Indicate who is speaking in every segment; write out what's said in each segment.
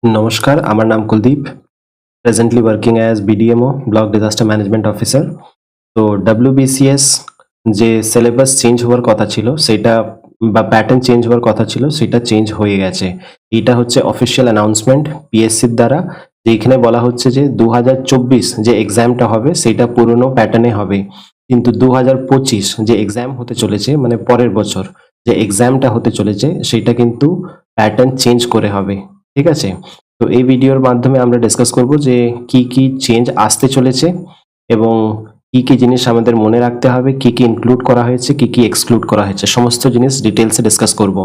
Speaker 1: নমস্কার, আমার নাম Kuldeep. Presently working as BDMO, block disaster management officer. তো ডব্লিউবিসিএস যে সিলেবাস চেঞ্জ হওয়ার কথা ছিল সেটা বা প্যাটার্ন চেঞ্জ হওয়ার কথা ছিল সেটা চেঞ্জ হয়ে গেছে। এটা হচ্ছে অফিসিয়াল অ্যানাউন্সমেন্ট পিএসসির দ্বারা, যেখানে বলা হচ্ছে যে 2024 যে এক্সামটা হবে সেটা পুরনো প্যাটার্নে হবে, কিন্তু 2025 যে এক্সাম হতে চলেছে মানে পরের বছর যে এক্সামটা হতে চলেছে সেটা কিন্তু প্যাটার্ন চেঞ্জ করে হবে। ঠিক আছে, তো এই ভিডিওর মাধ্যমে আমরা ডিসকাস করব যে কি কি চেঞ্জ আসতে চলেছে এবং কি কি জিনিস আমাদের মনে রাখতে হবে, কি কি ইনক্লুড করা হয়েছে, কি কি এক্সক্লুড করা হয়েছে, সমস্ত জিনিস ডিটেলসে ডিসকাস করব।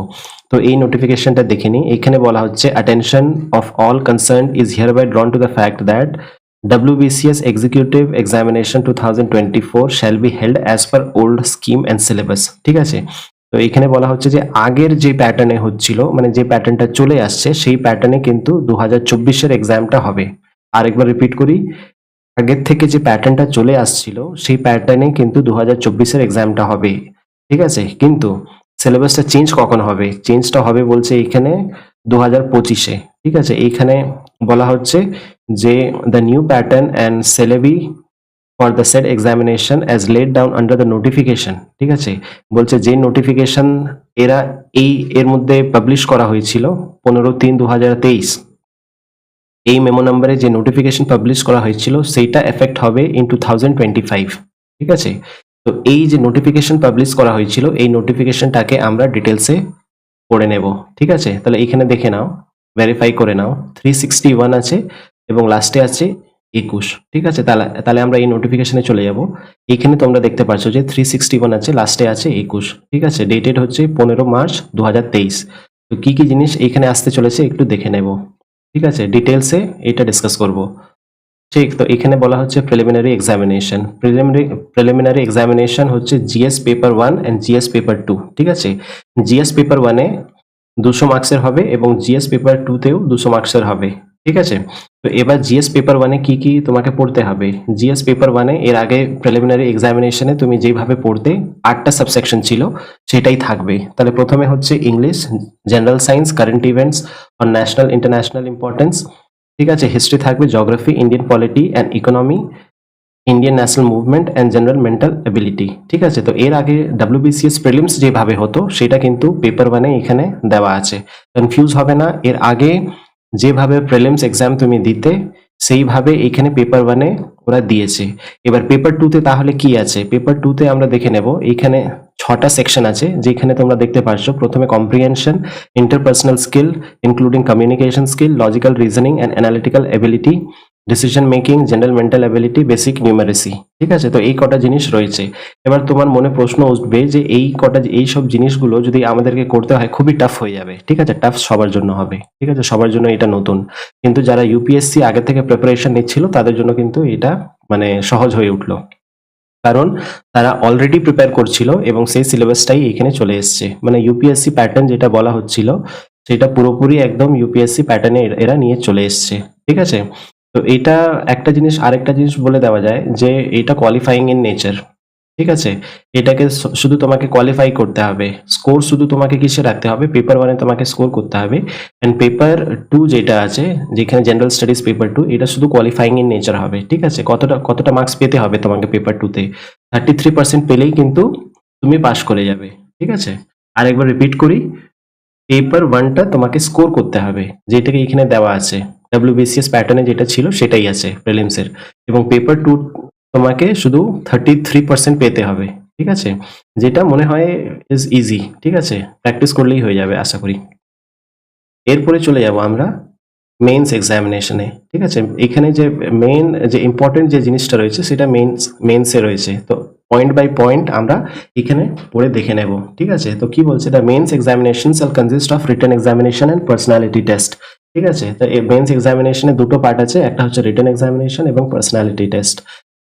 Speaker 1: তো এই নোটিফিকেশনটা দেখে নিই। এখানে বলা হচ্ছে attention of all concerned is hereby drawn to the fact that WBCS Executive Examination 2024 shall be held as per old scheme and syllabus। ঠিক আছে, তো এখানে বলা হচ্ছে যে আগের যে প্যাটার্নে হচ্ছিল মানে যে প্যাটার্নটা চলে আসছে সেই প্যাটার্নে কিন্তু 2024-এর এক্সামটা হবে। আরেকবার রিপিট করি, আগের থেকে যে প্যাটার্নটা চলে আসছিল সেই প্যাটার্নে কিন্তু 2024-এর এক্সামটা হবে। ঠিক আছে, কিন্তু সিলেবাসটা চেঞ্জ কখন হবে? চেঞ্জটা হবে বলছে এখানে 2025-এ। ঠিক আছে, এইখানে বলা হচ্ছে যে the new pattern and syllabus for the shed examination as laid down under the notification. ঠিক আছে, বলছে যে নোটিফিকেশন এর মধ্যে পাবলিশ করা হয়েছিল 15/3/2023, এই মেমো নাম্বারে যে নোটিফিকেশন পাবলিশ করা হয়েছিল সেইটা এফেক্ট হবে ইন 2025। ঠিক আছে, তো এই যে নোটিফিকেশন পাবলিশ করা হয়েছিল এই নোটিফিকেশনটাকে আমরা ডিটেলসে পড়ে নেব। ঠিক আছে, তাহলে এখানে দেখে নাও, ভেরিফাই করে নাও, 361 আছে এবং লাস্টে আছে 21। ঠিক আছে, তাহলে তাহলে আমরা এই নোটিফিকেশনে চলে যাব। এখানে তোমরা দেখতে পাচ্ছ যে 361 আছে, লাস্টে আছে 21। ঠিক আছে, ডেটেড হচ্ছে 15 মার্চ 2023। তো কি কি জিনিস এখানে আসতে চলেছে একটু দেখে নেব। ঠিক আছে, ডিটেলসে এটা ডিসকাস করব। ঠিক, তো এখানে বলা হচ্ছে প্রিলিমিনারি এক্সামিনেশন। প্রিলিমিনারি এক্সামিনেশন হচ্ছে GS paper 1 and GS paper 2। ঠিক আছে, জিএস পেপার 1-এ 200 মার্কসের হবে এবং জিএস পেপার 2-তেও 200 মার্কসের হবে। ঠিক আছে, তো এবার জিএস পেপার 1-এ কি কি তোমাকে পড়তে হবে? জিএস পেপার 1-এ এর আগে প্রিলিমিনারি এক্সামিনেশনে তুমি যেভাবে পড়তে 8টা সাবসেকশন ছিল সেটাই থাকবে। তাহলে প্রথমে হচ্ছে English, general science, current events on national international importance. ঠিক আছে, হিস্ট্রি থাকবে, geography, Indian polity and economy, Indian national movement and general mental ability. ঠিক আছে, তো এর আগে WBCS প্রিলিমস যেভাবে হতো সেটা কিন্তু পেপার 1-এ এখানে দেওয়া আছে, কনফিউজ হবে না। এর আগে যেভাবে প্রিলিমস এক্সাম তুমি দিতে সেইভাবে এখানে পেপার 1-এ ওরা দিয়েছে। এবার পেপার 2-তে তাহলে কি আছে? পেপার 2-তে আমরা দেখে নেব। এখানে 6টা সেকশন আছে, যেখানে তোমরা দেখতে পাচ্ছ প্রথমে comprehension, interpersonal skill including communication skill, logical reasoning and analytical ability, decision making, general mental ability, basic numeracy. ঠিক আছে, তো এই কটা জিনিস রয়েছে। এবার তোমার মনে প্রশ্ন উঠবে যে এই সব জিনিসগুলো যদি আমাদেরকে করতে হয় খুবই টাফ হয়ে যাবে। ঠিক আছে, টাফ সবার জন্য হবে। ঠিক আছে, সবার জন্য এটা নতুন, কিন্তু যারা ইউপিএসসি আগে থেকে প্রিপারেশন নিচ্ছিল তাদের জন্য কিন্তু এটা মানে সহজ হয়ে উঠলো, কারণ তারা অলরেডি প্রিপেয়ার করছিল এবং সেই সিলেবাসটাই এখানে চলে এসছে। মানে ইউপিএসসি প্যাটার্ন যেটা বলা হচ্ছিল সেটা পুরোপুরি একদম ইউপিএসসি প্যাটার্নে এরা নিয়ে চলে এসছে। ঠিক আছে, তো এটা একটা জিনিস, আরেকটা জিনিস বলে দেওয়া যায় যে এটা কোয়ালিফাইং ইন নেচার। ঠিক আছে, এটাকে শুধু তোমাকে কোয়ালিফাই করতে হবে, স্কোর শুধু তোমাকে কিসে রাখতে হবে? পেপার 1-এ তোমাকে স্কোর করতে হবে, এন্ড পেপার 2 যেটা আছে, যেখানে জেনারেল স্টাডিজ পেপার 2, এটা শুধু কোয়ালিফাইং ইন নেচার হবে। ঠিক আছে, কতটা মার্কস পেতে হবে তোমাকে পেপার 2-তে? 33% পেলেই কিন্তু তুমি পাস করে যাবে। ঠিক আছে, আরেকবার রিপিট করি, পেপার 1টা তোমাকে স্কোর করতে হবে, যেটাকে এখানে দেওয়া আছে, WBCS প্যাটার্নে যেটা ছিল সেটাই আছে প্রিলিমসের, এবং পেপার 2 তোমাকে শুধু 33% পেতে হবে। ঠিক আছে, যেটা মনে হয় ইজ ইজি। ঠিক আছে, প্র্যাকটিস করলেই হয়ে যাবে আশা করি। এরপরে চলে যাব আমরা মেইনস এক্সামিনেশনে। ঠিক আছে, এখানে যে মেইন যে ইম্পর্টেন্ট যে জিনিসটা রয়েছে সেটা মেইনসে রয়েছে, তো পয়েন্ট বাই পয়েন্ট আমরা এখানে পড়ে দেখে নেব। ঠিক আছে, তো কি বলছে? The means examination shall consist of written examination and personality test. ঠিক আছে, তো এই মেইনস এক্সামিনেশনে দুটো পার্ট আছে, একটা হচ্ছে রিটেন এক্সামিনেশন এবং পার্সোনালিটি টেস্ট।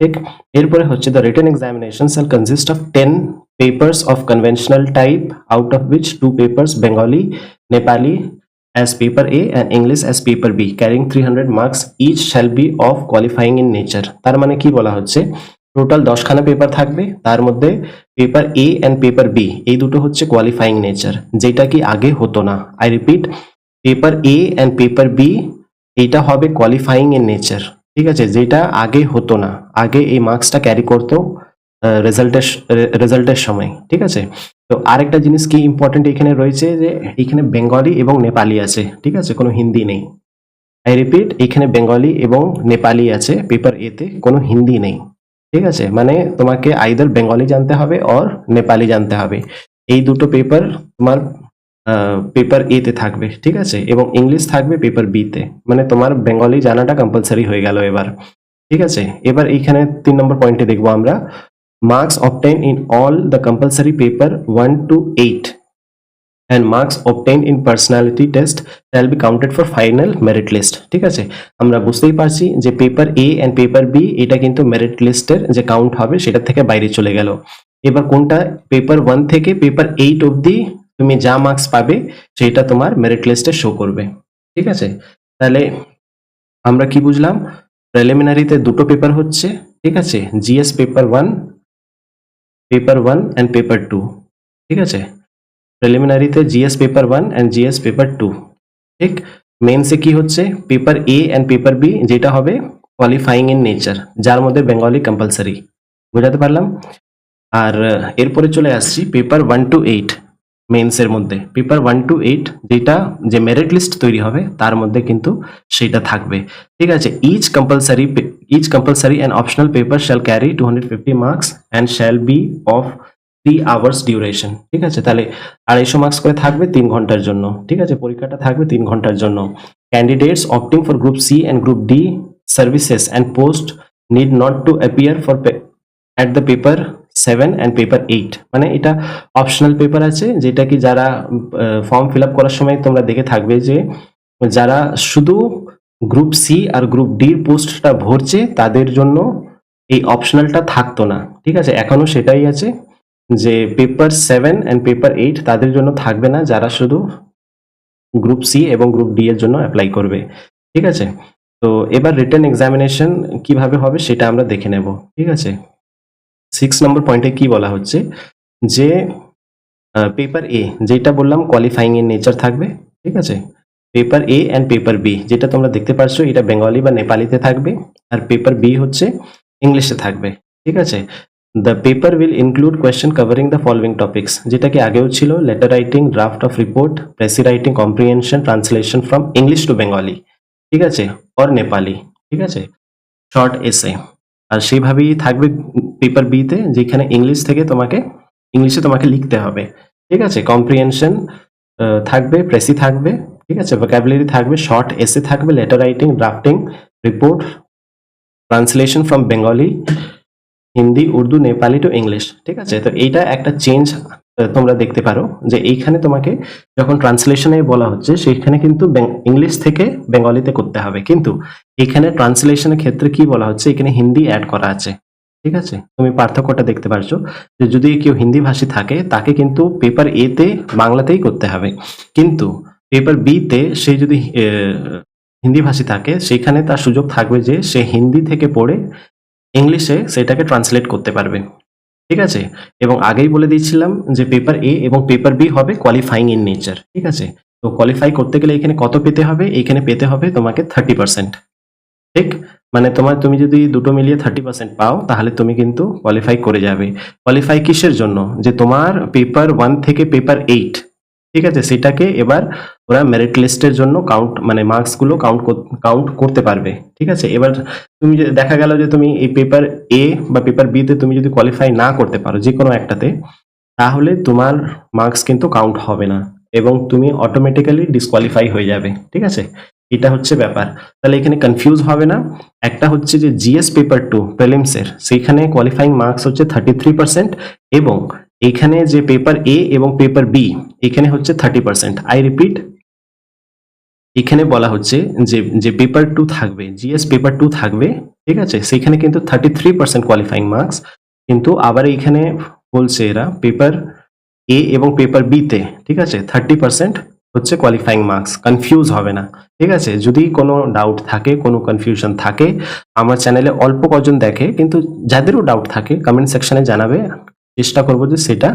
Speaker 1: ঠিক, এরপরে হচ্ছে the written examination shall consist of 10 papers of conventional type, out of which 2 papers Bengali, Nepali as paper A and English as paper B, carrying 300 marks each, shall be of qualifying in nature। তার মানে কি বলা হচ্ছে? Total 10খানা paper থাকবে, তার মধ্যে paper A and paper B এই দুটো হচ্ছে কোয়ালিফাইং নেচার, যেটা কি আগে হতো না। I repeat, paper A and paper B এইটা হবে কোয়ালিফাইং ইন নেচার, ঠিক আছে, যেটা আগে হতো না, আগে এই মার্কসটা ক্যারি করতো রেজাল্টের সময়, ঠিক আছে। তো আরেকটা জিনিস কি ইম্পর্টেন্ট এখানে রয়েছে যে এখানে বেঙ্গলি এবং নেপালি আছে, ঠিক আছে, কোনো হিন্দি নেই। আই রিপিট, এখানে বেঙ্গলি এবং নেপালি আছে, পেপার এতে কোনো হিন্দি নেই, ঠিক আছে। মানে তোমাকে আইদার বেঙ্গলি জানতে হবে অর নেপালি জানতে হবে, এই দুটো পেপার তোমার পেপার এতে থাকবে, ঠিক আছে, এবং ইংলিশ থাকবে পেপার বিতে, মানে তোমার বেঙ্গলি জানাটা কম্পালসারি হয়ে গেল এবার, ঠিক আছে। এবার এইখানে 3 নম্বর পয়েন্টে দেখবো আমরা, marks obtained in all the compulsory paper 1 to 8 and marks obtained in personality test shall be counted for final merit list, ঠিক আছে। আমরা বুঝতেই পারছি যে paper A and paper B এটা কিন্তু মেরিট লিস্টের যে কাউন্ট হবে সেটা থেকে বাইরে চলে গেল। এবার কোনটা, পেপার 1 থেকে পেপার 8 অবধি তুমি যা মার্কস পাবে সেটা তোমার মেরিট লিস্টে শো করবে, ঠিক আছে। তাহলে আমরা কি বুঝলাম, প্রিলিমিনারিতে দুটো পেপার হচ্ছে, ঠিক আছে, জিএস পেপার 1 অ্যান্ড পেপার 2, ঠিক আছে। প্রিলিমিনারিতে GS paper 1 and GS paper 2, ঠিক। মেন্সে কি হচ্ছে, paper A and paper B যেটা হবে কোয়ালিফাইং ইন নেচার, যার মধ্যে বেঙ্গলি কম্পালসারি, বোঝাতে পারলাম। আর এরপরে চলে আসছি পেপার 1 to 8 মেন্সের মধ্যে, পেপার 1 to 8 যেটা যে মেরিট লিস্ট তৈরি হবে তার মধ্যে কিন্তু সেটা থাকবে, ঠিক আছে। Each compulsory and optional paper shall carry 250 marks and shall be of 3 hours duration, ঠিক আছে। তাহলে 250 মার্কস করে থাকবে 3 ঘন্টার জন্য, ঠিক আছে, পরীক্ষাটা থাকবে 3 ঘন্টার জন্য। Candidates opting for group C and group D services and post need not to appear for at the paper 7 and paper 8, মানে এটা অপশনাল পেপার আছে, যেটা কি যারা ফর্ম ফিল আপ করার সময় তোমরা দেখে থাকবে যে যারা শুধু গ্রুপ সি আর গ্রুপ ডির পোস্টটা ভরছে তাদের জন্য এই অপশনালটা থাকতো না, ঠিক আছে, এখনো সেটাই আছে যে পেপার 7 অ্যান্ড পেপার 8 তাদের জন্য থাকবে না, যারা শুধু গ্রুপ সি এবং গ্রুপ ডি এর জন্য অ্যাপ্লাই করবে, ঠিক আছে। তো এবার রিটেন এক্সামিনেশন কিভাবে হবে সেটা আমরা দেখে নেব, ঠিক আছে। 6 নম্বর পয়েন্টে কি বলা হচ্ছে যে পেপার এ যেটা বললাম কোয়ালিফাইং ইন নেচার থাকবে, ঠিক আছে। Paper A and paper B যেটা তোমরা দেখতে পাচ্ছ এটা বেঙ্গলি বা নেপালিতে থাকবে, আর পেপার বি হচ্ছে ইংলিশে থাকবে, ঠিক আছে। The paper will include question covering the following topics, যেটা কি আগেও ছিল, letter writing, draft of report, precis writing, comprehension, translation from English to Bengali, ঠিক আছে, অর নেপালি, ঠিক আছে, শর্ট এসে। আর সেইভাবেই থাকবে পেপার বিতে, যেখানে ইংলিশে তোমাকে লিখতে হবে, ঠিক আছে। কম্প্রিহেনশন থাকবে, প্রেসি থাকবে, ঠিক আছে, ভোকাবুলারি থাকবে, শর্ট এসে থাকবে, letter writing, drafting, report, translation from Bengali, Hindi, Urdu, Nepali to English, ঠিক আছে। তো এইটা একটা চেঞ্জ তোমরা দেখতে পারো যে এইখানে তোমাকে যখন ট্রান্সলেশনে বলা হচ্ছে সেইখানে কিন্তু ইংলিশ থেকে বেঙ্গলিতে করতে হবে, কিন্তু এখানে ট্রান্সলেশনের ক্ষেত্রে কি বলা হচ্ছে, এখানে হিন্দি অ্যাড করা আছে, ঠিক আছে। তুমি পার্থক্যটা দেখতে পারছো যে যদি কেউ হিন্দি ভাষী থাকে তাকে কিন্তু পেপার এ তে বাংলাতেই করতে হবে, কিন্তু পেপার বি তে সে যদি হিন্দি ভাষী থাকে সেখানে তার সুযোগ থাকবে যে সে হিন্দি থেকে পড়ে ইংলিশে সেটাকে ট্রান্সলেট করতে পারবে, ঠিক আছে। এবং আগেই বলে দিয়েছিলাম যে পেপার এ এবং পেপার বি হবে কোয়ালিফাইং ইন নেচার, ঠিক আছে। তো কোয়ালিফাই করতে গেলে এখানে কত পেতে হবে, এখানে পেতে হবে তোমাকে 30%, ঠিক। মানে তুমি যদি দুটো মিলিয়ে 30% পাও তাহলে তুমি কিন্তু কোয়ালিফাই করে যাবে। কোয়ালিফাই কিসের জন্য, যে তোমার পেপার 1 থেকে পেপার 8, ঠিক আছে, সেটাকে এবার ওরা মেরিট লিস্টের জন্য মানে মার্কস গুলো কাউন্ট করতে পারবে, ঠিক আছে। এবার তুমি দেখা গেল যে তুমি এই পেপার এ বা পেপার বি তে তুমি যদি কোয়ালিফাই না করতে পারো যে কোনো একটাতে, তাহলে তোমার মার্কস কিন্তু কাউন্ট হবে না এবং তুমি অটোমেটিক্যালি ডিসকোয়ালিফাই হয়ে যাবে, ঠিক আছে। এটা হচ্ছে ব্যাপার। তাহলে এখানে কনফিউজ হবে না। একটা হচ্ছে যে জিএস পেপার 2 প্রিলিমসের সেইখানে কোয়ালিফাইং মার্কস হচ্ছে 33% এবং এখানে যে পেপার এ এবং পেপার বি এখানে হচ্ছে 30%। আই রিপিট, এখানে বলা হচ্ছে যে পেপার 2 থাকবে, জিএস পেপার 2 থাকবে, ঠিক আছে, সেখানে কিন্তু 33% কোয়ালিফাইং মার্কস, কিন্তু আবার এখানে বলছে এরা পেপার এ এবং পেপার বি তে, ঠিক আছে, 30% হচ্ছে কোয়ালিফাইং মার্কস। কনফিউজ হবে না, ঠিক আছে। যদি কোনো ডাউট থাকে, কোনো কনফিউশন থাকে, আমার চ্যানেলে অল্প কজন দেখে, কিন্তু যাদেরও ডাউট থাকে কমেন্ট সেকশনে জানাবে, চেষ্টা করবো যে সেটা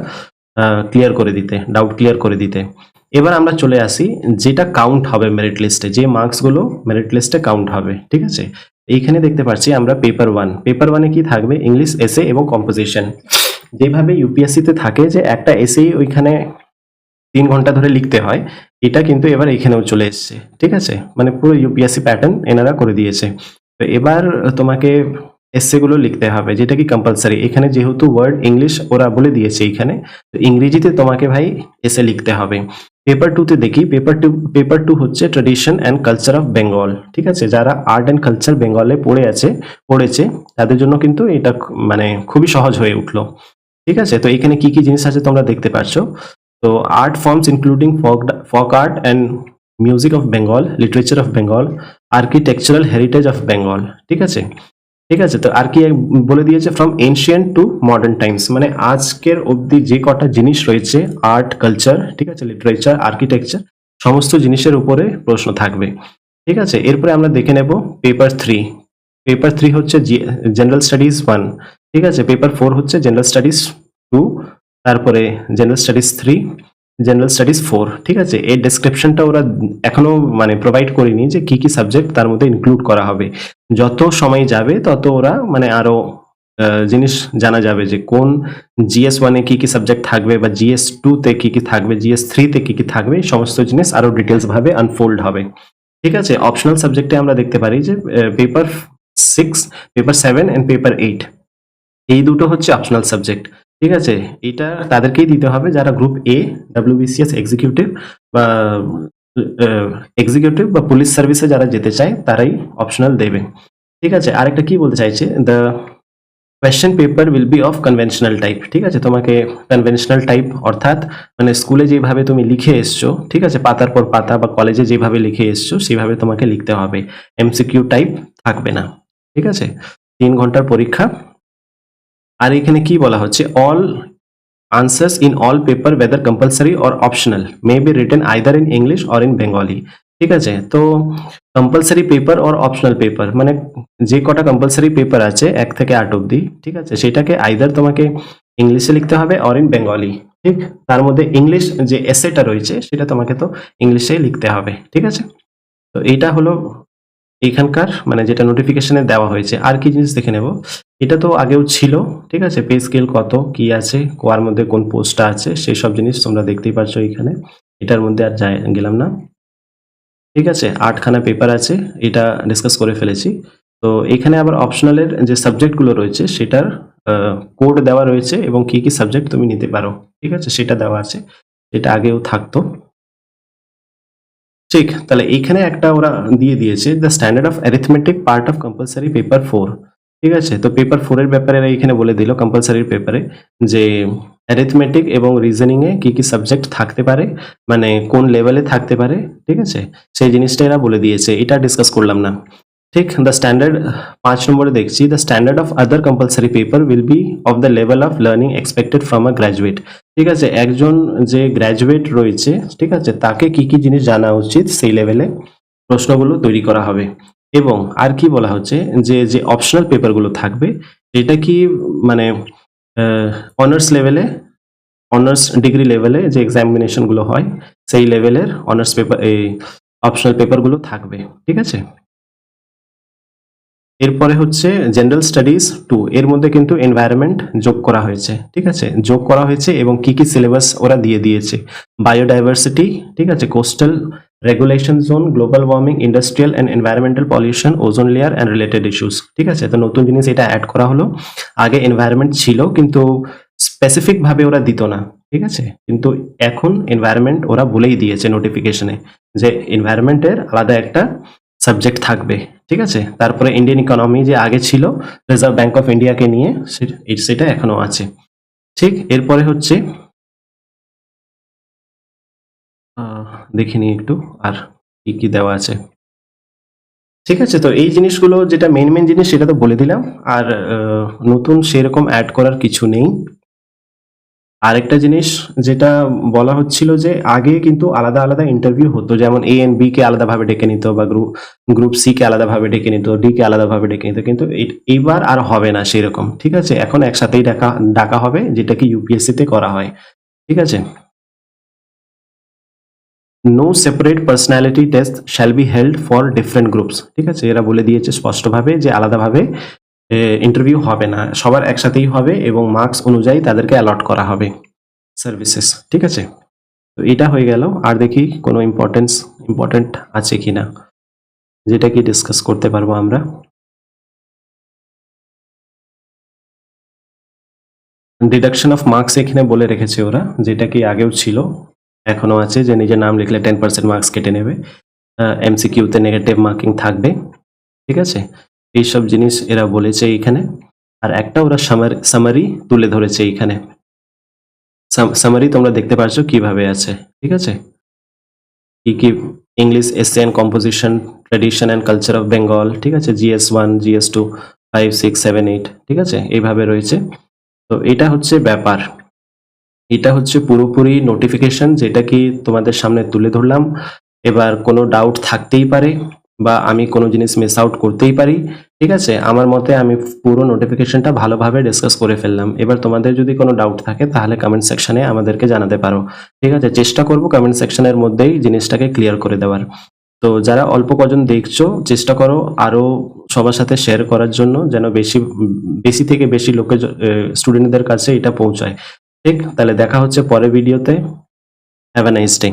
Speaker 1: ক্লিয়ার করে দিতে, ডাউট ক্লিয়ার করে দিতে। এবার আমরা চলে আসি যেটা কাউন্ট হবে মেরিট লিস্টে, যে মার্কসগুলো মেরিট লিস্টে কাউন্ট হবে, ঠিক আছে? এইখানে দেখতে পাচ্ছি আমরা পেপার 1, পেপার 1 এ কি থাকবে? ইংলিশ, এসে এবং কম্পোজিশন। যেভাবে ইউপিএসসি তে থাকে যে একটা এসেই ওইখানে 3 ঘন্টা ধরে লিখতে হয়, এটা কিন্তু এবার এখানেও চলে এসছে, ঠিক আছে? মানে পুরো ইউপিএসসি প্যাটার্ন এনারা করে দিয়েছে। তো এবার তোমাকে এসে গুলো লিখতে হবে, যেটা কি কম্পালসারি। এখানে যেহেতু ওয়ার্ড ইংলিশ ওরা বলে দিয়েছে এইখানে, তো ইংরেজিতে তোমাকে ভাই এসে লিখতে হবে। পেপার 2 তে দেখি, পেপার 2 হচ্ছে tradition and culture of Bengal, ঠিক আছে? যারা আর্ট অ্যান্ড কালচার বেঙ্গলে পড়েছে তাদের জন্য কিন্তু এটা মানে খুবই সহজ হয়ে উঠলো, ঠিক আছে? তো এখানে কি কি জিনিস আছে তোমরা দেখতে পাচ্ছ। তো art forms including folk art and music of Bengal, literature of Bengal, architectural heritage of Bengal, ঠিক আছে? ঠিক আছে, তো আর কি বলে দিয়েছে? From ancient two modern Times, মানে আজকের অবধি যে কটা জিনিস রয়েছে, আর্ট, কালচার, ঠিক আছে, লিটারেচার, আর্কিটেকচার, সমস্ত জিনিসের উপরে প্রশ্ন থাকবে, ঠিক আছে? এরপরে আমরা দেখে নেব পেপার 3। পেপার 3 হচ্ছে জেনারেল স্টাডিজ 1, ঠিক আছে? পেপার 4 হচ্ছে জেনারেল স্টাডিজ 2, তারপরে জেনারেল স্টাডিজ 3, জেনারেল স্টাডিজ 4, ঠিক আছে? এর ডেসক্রিপশনটা ওরা এখনো মানে প্রোভাইড করেনি যে কি কি সাবজেক্ট তার মধ্যে ইনক্লুড করা হবে। যত সময় যাবে তত ওরা মানে আরো জিনিস জানা যাবে যে কোন জিএস 1 এ কি কি সাবজেক্ট থাকবে, বা জিএস 2 তে কি কি থাকবে, জিএস 3 তে কি কি থাকবে, সমস্ত জিনিস আরো ডিটেলস ভাবে আনফোল্ড হবে, ঠিক আছে? অপশনাল সাবজেক্টে আমরা দেখতে পারি যে পেপার 6, পেপার 7 এন্ড পেপার 8, এই দুটো হচ্ছে অপশনাল সাবজেক্ট, ঠিক আছে? এটা তাদেরকেই দিতে হবে যারা গ্রুপ এ, ডব্লিউবিসিএস এক্সিকিউটিভ বা পুলিশ সার্ভিসে যারা যেতে চায় তারাই অপশনাল দেবে, ঠিক আছে? আরেকটা কি বলতে চাইছে, the question paper will be of conventional type, ঠিক আছে? তোমাকে কনভেনশনাল টাইপ অর্থাৎ মানে স্কুলে যেভাবে তুমি লিখে এসছো, ঠিক আছে, পাতার পর পাতা, বা কলেজে যেভাবে লিখে এসছো সেভাবে তোমাকে লিখতে হবে, এমসিকিউ টাইপ থাকবে না, ঠিক আছে? 3 ঘন্টার পরীক্ষা। আর এখানে কি বলা হচ্ছে, all answers in all paper whether compulsory or optional may be written either in English or in Bengali, ঠিক আছে? তো compulsory paper or optional paper মানে যে কটা কম্পালসারি পেপার আছে 1 থেকে 8 অবধি, ঠিক আছে, সেটাকে আইদার তোমাকে ইংলিশে লিখতে হবে অর ইন বেঙ্গলি, ঠিক? তার মধ্যে ইংলিশ যে এসেটা রয়েছে সেটা তোমাকে তো ইংলিশেই লিখতে হবে, ঠিক আছে? তো এইটা হলো এইখানকার মানে যেটা নোটিফিকেশনে দেওয়া হয়েছে। আর কি জিনিস দেখে নেব, এটা তো আগেও ছিল, ঠিক আছে? পে স্কেল কত কি আছে, কোয়ার মধ্যে কোন পোস্টটা আছে, সেই সব জিনিস তোমরা দেখতেই পাচ্ছ এখানে। এটার মধ্যে আর গেলাম না, ঠিক আছে? 8 খানা পেপার আছে, এটা ডিসকাস করে ফেলেছি। তো এখানে আবার অপশনালের যে সাবজেক্টগুলো রয়েছে সেটার কোড দেওয়া রয়েছে এবং কি কি সাবজেক্ট তুমি নিতে পারো, ঠিক আছে, সেটা দেওয়া আছে, এটা আগেও থাকতো, ঠিক? তাহলে এইখানে একটা ওরা দিয়ে দিয়েছে the standard of arithmetic part of compulsory paper 4, ঠিক আছে? তো পেপার 4 এর ব্যাপারে এরা এখানে বলে দিল কম্পালসারি পেপারে যে অ্যারিথমেটিক এবং রিজনিং এ কি কি সাবজেক্ট থাকতে পারে, মানে কোন লেভেলে থাকতে পারে, ঠিক আছে? সেই জিনিসটা এরা বলে দিয়েছে, এটা ডিসকাস করলাম না, ঠিক? দ্য স্ট্যান্ডার্ড 5 নম্বরে দেখছি, the standard of other compulsory paper will be of the level of learning expected from a graduate, ঠিক আছে? একজন যে গ্র্যাজুয়েট রয়েছে, ঠিক আছে, তাকে কি কি জিনিস জানা উচিত সেই লেভেলে প্রশ্নগুলো তৈরি করা হবে। এবং আর কি বলা হচ্ছে যে যে অপশনাল পেপারগুলো থাকবে এটা কি মানে অনার্স লেভেলে, অনার্স ডিগ্রি লেভেলে যে এক্সামিনেশন গুলো হয় সেই লেভেলের অনার্স পেপার, এই অপশনাল পেপারগুলো থাকবে, ঠিক আছে? এরপরে হচ্ছে জেনারেল স্টাডিজ 2, এর মধ্যে কিন্তু এনভায়রনমেন্ট যোগ করা হয়েছে, ঠিক আছে? যোগ করা হয়েছে এবং কি কি সিলেবাস ওরা দিয়ে দিয়েছে, বায়োডাইভার্সিটি, ঠিক আছে, coastal regulation zone, global warming, industrial and environmental pollution, ozone layer and related issues, ঠিক আছে? তো নতুন জিনিস এটা অ্যাড করা হলো, আগে এনভায়রনমেন্ট ছিল কিন্তু স্পেসিফিক ভাবে ওরা দিত না, ঠিক আছে? কিন্তু এখন এনভায়রনমেন্ট ওরা বলেই দিয়েছে নোটিফিকেশনে যে এনভায়রনমেন্টের আলাদা একটা সাবজেক্ট থাকবে, ঠিক আছে? তারপরে ইন্ডিয়ান ইকোনমি যে আগে ছিল রিজার্ভ ব্যাংক অফ ইন্ডিয়াকে নিয়ে, সেটা এখনো আছে, ঠিক? এরপরে হচ্ছে দেখে নিই একটু আর কি কি দেওয়া আছে, ঠিক আছে? তো এই জিনিসগুলো যেটা মেন মেন জিনিস সেটা তো বলে দিলাম, আর নতুন সেরকম অ্যাড করার কিছু নেই। আরেকটা জিনিস যেটা বলা হচ্ছিল যে আগে কিন্তু আলাদা আলাদা ইন্টারভিউ হতো, যেমন এ এন্ড বি কে আলাদাভাবে ডেকে নিত, বা গ্রুপ সি কে আলাদাভাবে ডেকে নিত, ডি কে আলাদাভাবে ডেকে নিত, কিন্তু এইবার আর হবে না সেরকম, ঠিক আছে? এখন একসাথেই ডাকা হবে, যেটা কি ইউপিএসসি তে করা হয়, ঠিক আছে? No separate personality test shall be held for different groups. ঠিক আছে, এরা বলে দিয়েছে স্পষ্টভাবে যে আলাদাভাবে ইন্টারভিউ হবে না, সবার একসাথেই হবে এবং মার্কস অনুযায়ী তাদেরকে অ্যালট করা হবে সার্ভিসেস। ঠিক আছে, তো এটা হয়ে গেল। আর দেখি কোনো ইম্পর্টেন্ট আছে কিনা যেটা কি ডিসকাস করতে পারবো আমরা। ডিডাকশন অফ মার্কস এখানে বলে রেখেছে ওরা, যেটা কি আগেও ছিল, এখনো আছে, যে নিজের নাম লিখলে 10% মার্কস কেটে নেবে, এমসিকিউতে নেগেটিভ মার্কিং থাকবে। ঠিক আছে, এইসব জিনিস এরা বলেছে এইখানে। আর একটা ওরা সামারি তুলে ধরেছে এইখানে। সামারি তোমরা দেখতে পাচ্ছ কিভাবে আছে। ঠিক আছে, কি কি ইংলিশ এসে and composition, tradition and culture of Bengal. ঠিক আছে, GS1, GS2, 5, 6, 7, 8। ঠিক আছে, এইভাবে রয়েছে। তো এটা হচ্ছে ব্যাপার, এটা হচ্ছে পুরোপুরি নোটিফিকেশন যেটা কি তোমাদের সামনে তুলে ধরলাম। এবার কোনো ডাউট থাকতেই পারে বা আমি কোনো জিনিস মিস আউট করতেই পারি। ঠিক আছে, আমার মতে আমি পুরো নোটিফিকেশনটা ভালোভাবে ডিসকাস করে ফেললাম। এবার তোমাদের যদি কোনো ডাউট থাকে তাহলে কমেন্ট সেকশনে আমাদেরকে জানাতে পারো। ঠিক আছে, চেষ্টা করব কমেন্ট সেকশনের মধ্যেই জিনিসটাকে ক্লিয়ার করে দেওয়ার। তো যারা অল্প কজন দেখছো, চেষ্টা করো আরো সবার সাথে শেয়ার করার জন্য, যেন বেশি থেকে বেশি লোকের স্টুডেন্টদের কাছে এটা পৌঁছায়। ঠিক, তাহলে দেখা হচ্ছে পরের ভিডিওতে। Have a nice day.